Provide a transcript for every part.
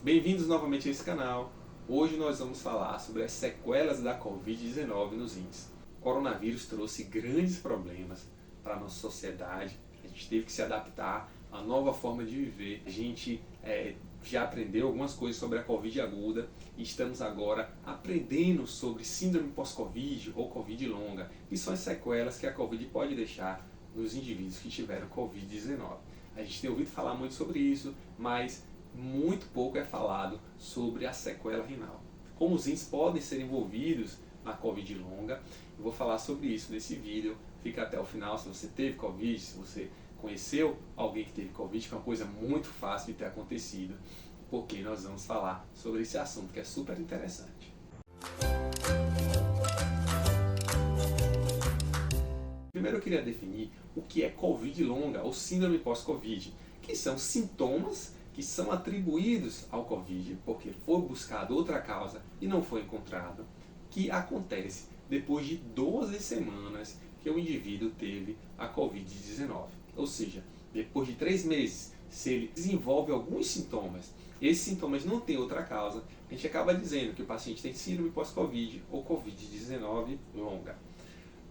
Bem-vindos novamente a esse canal. Hoje nós vamos falar sobre as sequelas da Covid-19 nos rins. O coronavírus trouxe grandes problemas para a nossa sociedade. A gente teve que se adaptar a uma nova forma de viver. A gente já aprendeu algumas coisas sobre a Covid aguda e estamos agora aprendendo sobre síndrome pós-Covid ou Covid longa, que são as sequelas que a Covid pode deixar nos indivíduos que tiveram Covid-19. A gente tem ouvido falar muito sobre isso, mas muito pouco é falado sobre a sequela renal. Como os rins podem ser envolvidos na Covid longa, eu vou falar sobre isso nesse vídeo. Fica até o final se você teve Covid, se você conheceu alguém que teve Covid, que é uma coisa muito fácil de ter acontecido, porque nós vamos falar sobre esse assunto que é super interessante. Primeiro eu queria definir o que é Covid longa ou síndrome pós-Covid, que são sintomas que são atribuídos ao Covid, porque foi buscado outra causa e não foi encontrado, que acontece depois de 12 semanas que o indivíduo teve a Covid-19. Ou seja, depois de 3 meses, se ele desenvolve alguns sintomas, esses sintomas não têm outra causa, a gente acaba dizendo que o paciente tem síndrome pós-Covid ou Covid-19 longa.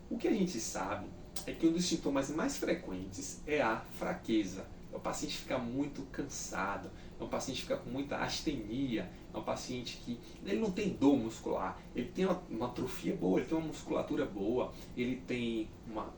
O que a gente sabe é que um dos sintomas mais frequentes é a fraqueza. O paciente fica muito cansado, é um paciente que fica com muita astenia, é um paciente que ele não tem dor muscular, ele tem uma atrofia boa, ele tem uma musculatura boa, ele tem uma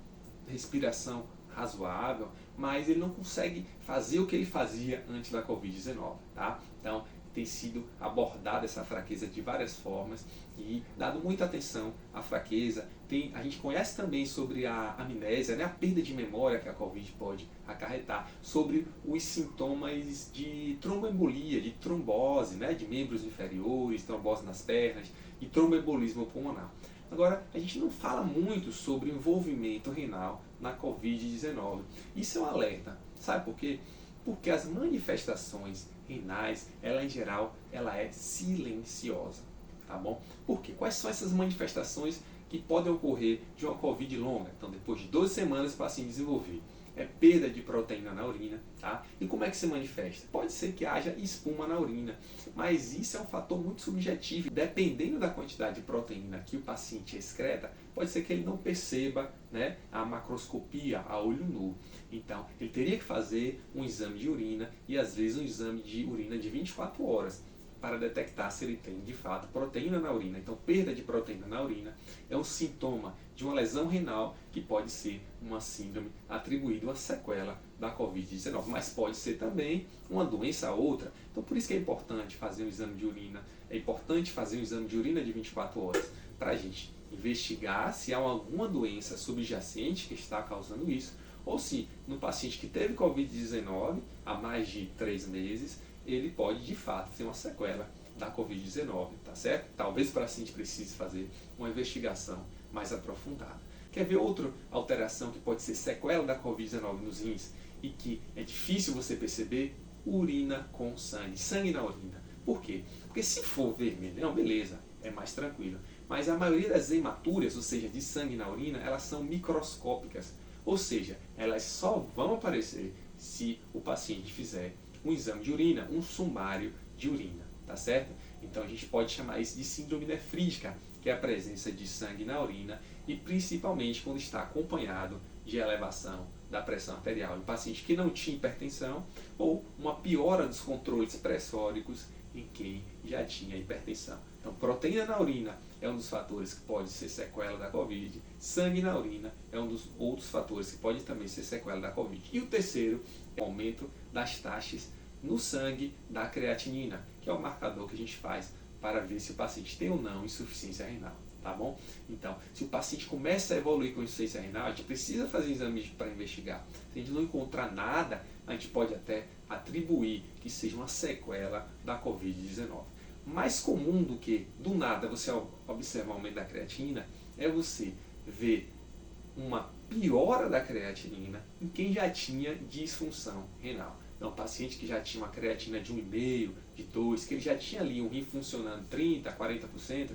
respiração razoável, mas ele não consegue fazer o que ele fazia antes da Covid-19, tá? Então, tem sido abordada essa fraqueza de várias formas e dado muita atenção à fraqueza. A gente conhece também sobre a amnésia, né, a perda de memória que a Covid pode acarretar, sobre os sintomas de tromboembolia, de trombose, né, de membros inferiores, trombose nas pernas e tromboembolismo pulmonar. Agora, a gente não fala muito sobre o envolvimento renal na Covid-19. Isso é um alerta. Sabe por quê? Porque as manifestações renais, ela em geral, ela é silenciosa, tá bom? Por quê? Quais são essas manifestações que podem ocorrer de uma Covid longa? Então, depois de 12 semanas para se desenvolver, é perda de proteína na urina, tá? E como é que se manifesta? Pode ser que haja espuma na urina, mas isso é um fator muito subjetivo. Dependendo da quantidade de proteína que o paciente excreta, pode ser que ele não perceba, né, a macroscopia a olho nu. Então, ele teria que fazer um exame de urina e às vezes um exame de urina de 24 horas para detectar se ele tem de fato proteína na urina. Então, perda de proteína na urina é um sintoma de uma lesão renal que pode ser uma síndrome atribuída a uma sequela da Covid-19, mas pode ser também uma doença outra. Então, por isso que é importante fazer um exame de urina, é importante fazer um exame de urina de 24 horas para a gente investigar se há alguma doença subjacente que está causando isso, ou se no paciente que teve Covid-19 há mais de 3 meses, ele pode de fato ter uma sequela da Covid-19, tá certo? Talvez para assim a gente precise fazer uma investigação mais aprofundada. Quer ver outra alteração que pode ser sequela da Covid-19 nos rins e que é difícil você perceber? Urina com sangue, sangue na urina. Por quê? Porque se for vermelhão, beleza, é mais tranquilo. Mas a maioria das hematúrias, ou seja, de sangue na urina, elas são microscópicas. Ou seja, elas só vão aparecer se o paciente fizer um exame de urina, um sumário de urina, tá certo? Então a gente pode chamar isso de síndrome nefrítica, que é a presença de sangue na urina e principalmente quando está acompanhado de elevação da pressão arterial. Em paciente que não tinha hipertensão ou uma piora dos controles pressóricos em quem já tinha hipertensão. Então, proteína na urina é um dos fatores que pode ser sequela da Covid. Sangue na urina é um dos outros fatores que pode também ser sequela da Covid. E o terceiro é o aumento das taxas no sangue da creatinina, que é o marcador que a gente faz para ver se o paciente tem ou não insuficiência renal, tá bom? Então, se o paciente começa a evoluir com insuficiência renal, a gente precisa fazer exames para investigar. Se a gente não encontrar nada, a gente pode até atribuir que seja uma sequela da Covid-19. Mais comum do que, do nada, você observar o aumento da creatinina, é você ver uma piora da creatinina em quem já tinha disfunção renal. Então, paciente que já tinha uma creatina de 1,5, de 2, que ele já tinha ali um rim funcionando 30%, 40%,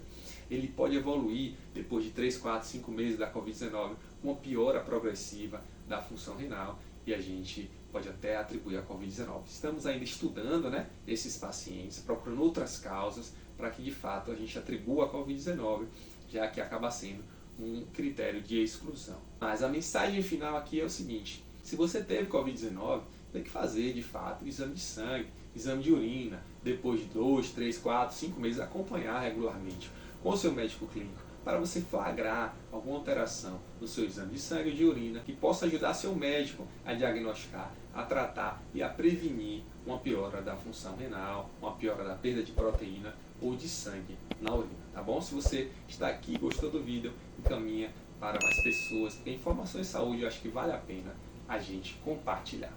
ele pode evoluir, depois de 3, 4, 5 meses da Covid-19, uma piora progressiva da função renal e a gente pode até atribuir a Covid-19. Estamos ainda estudando, né, esses pacientes, procurando outras causas para que de fato a gente atribua a Covid-19, já que acaba sendo um critério de exclusão. Mas a mensagem final aqui é o seguinte: se você teve Covid-19, tem que fazer de fato exame de sangue, exame de urina, depois de 2, 3, 4, 5 meses, acompanhar regularmente com o seu médico clínico para você flagrar alguma alteração no seu exame de sangue ou de urina que possa ajudar seu médico a diagnosticar, a tratar e a prevenir uma piora da função renal, uma piora da perda de proteína ou de sangue na urina, tá bom? Se você está aqui e gostou do vídeo, encaminha para mais pessoas. Tem informações de saúde, eu acho que vale a pena a gente compartilhar.